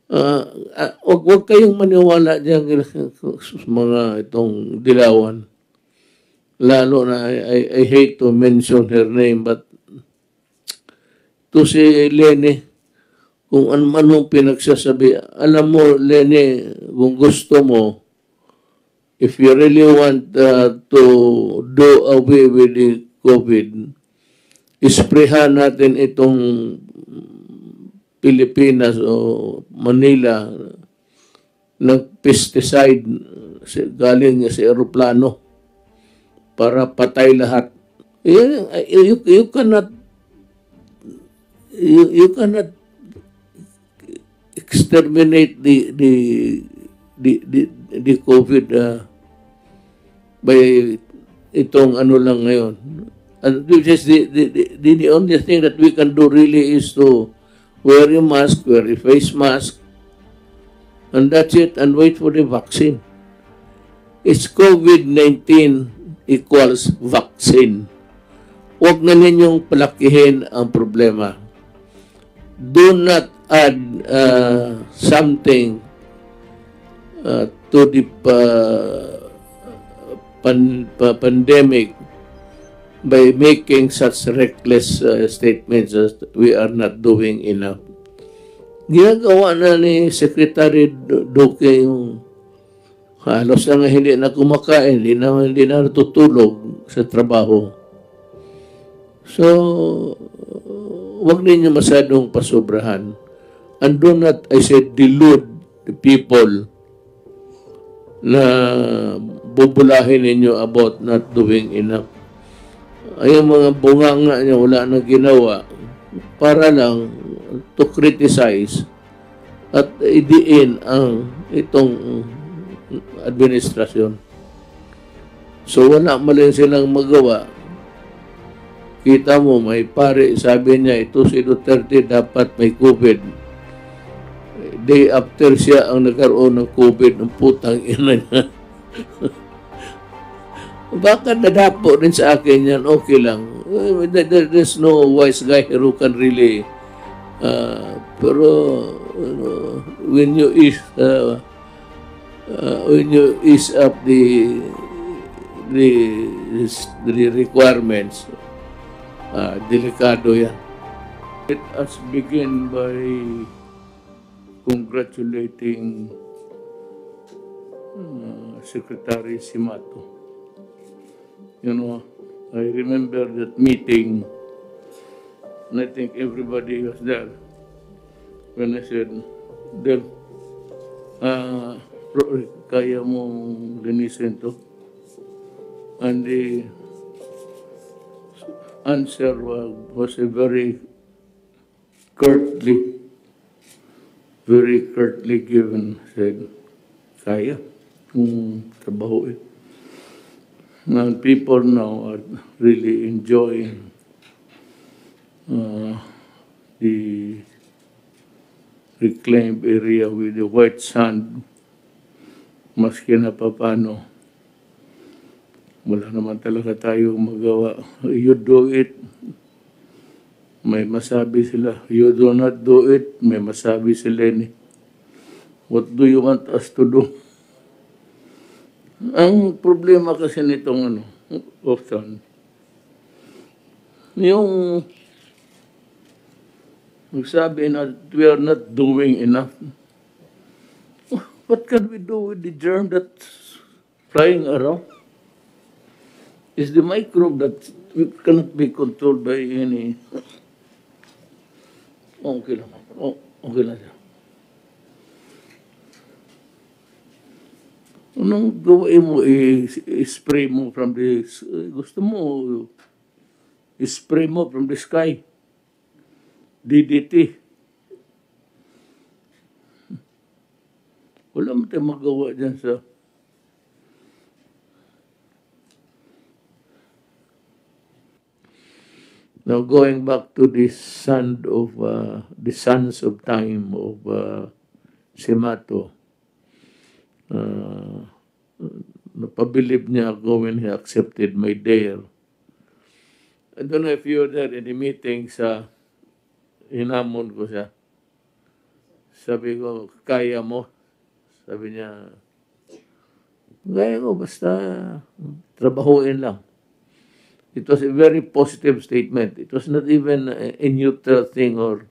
Wag kayong maniwala diyan mga itong dilawan. Lalo na I hate to mention her name, but to si Lene, kung ano man mong pinagsasabi, alam mo, Lene, kung gusto mo, if you really want to do away with the COVID, isprehan natin itong Pilipinas o Manila ng pesticide galing sa aeroplano para patay lahat. You cannot exterminate the COVID by itong ano lang ngayon. And which is the only thing that we can do really is to wear a mask, wear a face mask, and that's it, and wait for the vaccine. It's COVID-19 equals vaccine. Huwag na ninyong palakihin ang problema. Do not add something to the pandemic by making such reckless statements as we are not doing enough. Ginagawa na ni Secretary Duque yung halos na hindi na kumakain, hindi na natutulog sa trabaho. So, wag ninyo masyadong pasobrahan. And do not, I said, delude the people na bubulahin ninyo about not doing enough. Ay mga bunganga niya wala nang ginawa para lang to criticize at idiin ang itong administrasyon. So wala malin silang magawa. Kita mo, may pare, sabi niya, ito si Duterte dapat may COVID. Day after siya ang nagkaroon ng COVID, ng putang ina niya. Baka nadapo rin sa akin yan, okay lang. There's no wise guy who can really, pero when you ease up the requirements, delikado yan. Let us begin by congratulating Secretary Simato. You know, I remember that meeting, and I think everybody was there when I said, Del, kaya mong linisin to? And the answer was a very curtly given, said, kaya, trabaho eh. And people now are really enjoying the reclaimed area with the white sand, maski na papano. Wala naman talaga tayong magawa. You do it, may masabi sila. You do not do it, may masabi sila ni. What do you want us to do? Ang problema kasi nitong often, yung sabi na we are not doing enough. What can we do with the germ that's flying around? Is the microbe that cannot be controlled by any. Okay lang. Okay lang siya. Anong gawin mo, i-spray mo from the, gusto mo, i-spray mo from the sky. DDT. Wala mo tayong magawa dyan sa. Now going back to the sons of time of Simato. Napabilib niya ako when he accepted my dare. I don't know if you were there in the meeting sa hinamon ko siya. Sabi ko, kaya mo? Sabi niya, kaya ko, basta trabahuin lang. It was a very positive statement. It was not even a neutral thing or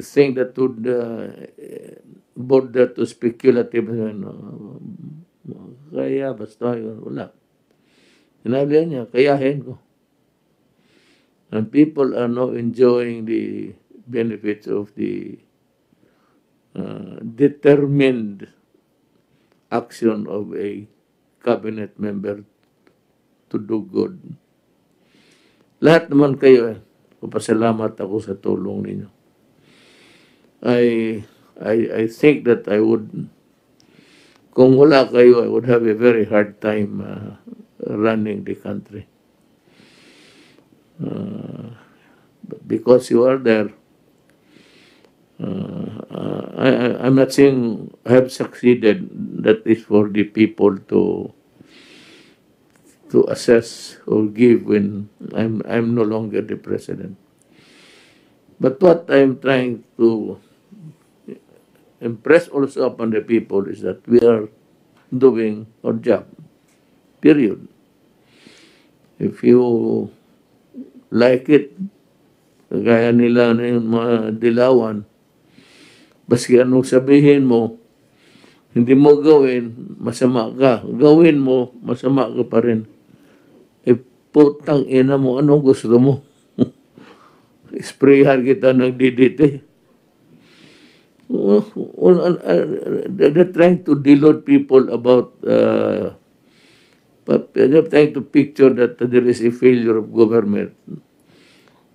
a thing that would border to speculative. Kaya, basta yun, wala. Sinabi niya, kayahin ko. And people are now enjoying the benefits of the determined action of a cabinet member to do good. Lahat naman kayo, papasalamat ako sa tulong ninyo. I think that I would, kung wala kayo, I would have a very hard time running the country. But because you are there, I'm not saying I have succeeded. That is for the people to assess or give when I'm no longer the president. But what I'm trying to impress also upon the people is that we are doing our job. Period. If you like it, kagaya nila na yung mga dilawan, baski anong sabihin mo, hindi mo gawin, masama ka. Gawin mo, masama ka pa rin. Putang ina mo, anong gusto mo? Sprayhan kita ng DDT. They're trying to delude people about, they're trying to picture that there is a failure of government.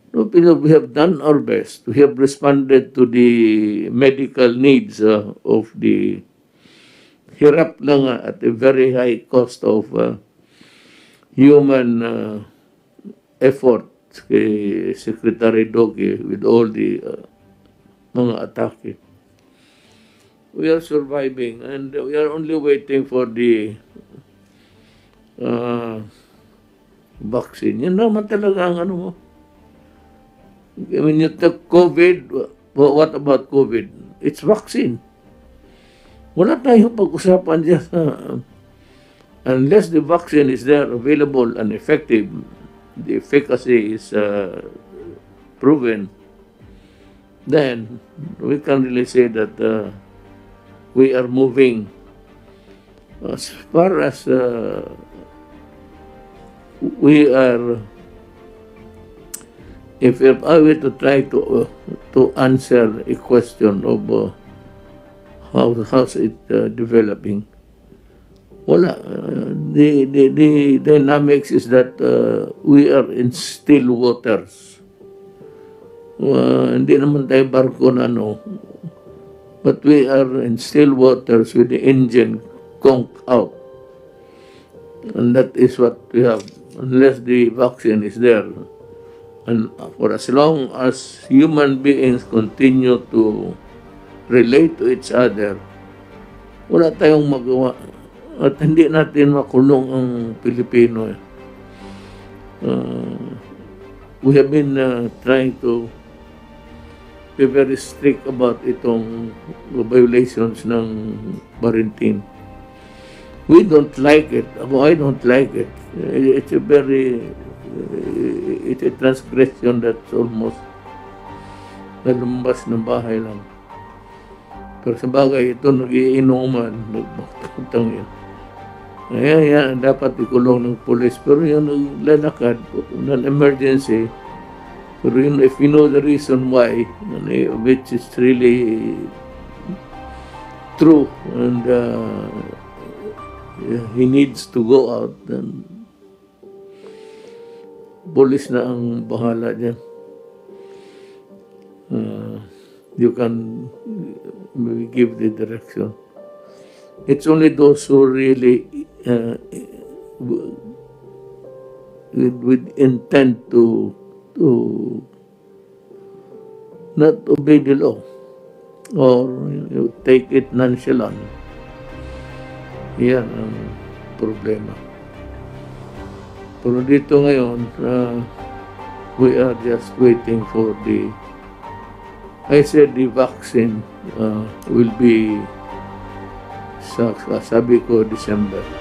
No, we have done our best. We have responded to the medical needs of the hirap lang at a very high cost of human effort kay Secretary Doge with all the mga atake. We are surviving and we are only waiting for the vaccine. Yan naman talaga ang ano mo. When you take COVID, what about COVID? It's vaccine. Wala tayong pag-usapan dyan. Unless the vaccine is there, available and effective, the efficacy is proven, then we can really say that we are moving as far as we are. If I were to try to answer a question of how's it developing, wala. The dynamics is that we are in still waters. Hindi naman tayo barko na but we are in still waters with the engine conked out, and that is what we have. Unless the vaccine is there. And for as long as human beings continue to relate to each other, wala tayong magawa. At hindi natin makulong ang Pilipino. We have been trying to be very strict about itong violations ng quarantine. We don't like it. I don't like it. It's a very... it's a transgression that's almost nalumbas ng bahay lang. Pero sa bagay, ito nag-iinuman, nagpaputang yun. Yan, dapat ikulong ng police. Pero yun, naglalakad, non-emergency. Pero yun, if you know the reason why, which is really true, and he needs to go out, then police na ang bahala dyan. You can give the direction. It's only those who really with intent to not obey the law or take it nonchalant. Yan ang problema. Pero dito ngayon, we are just waiting for the, I said the vaccine will be sabi ko December.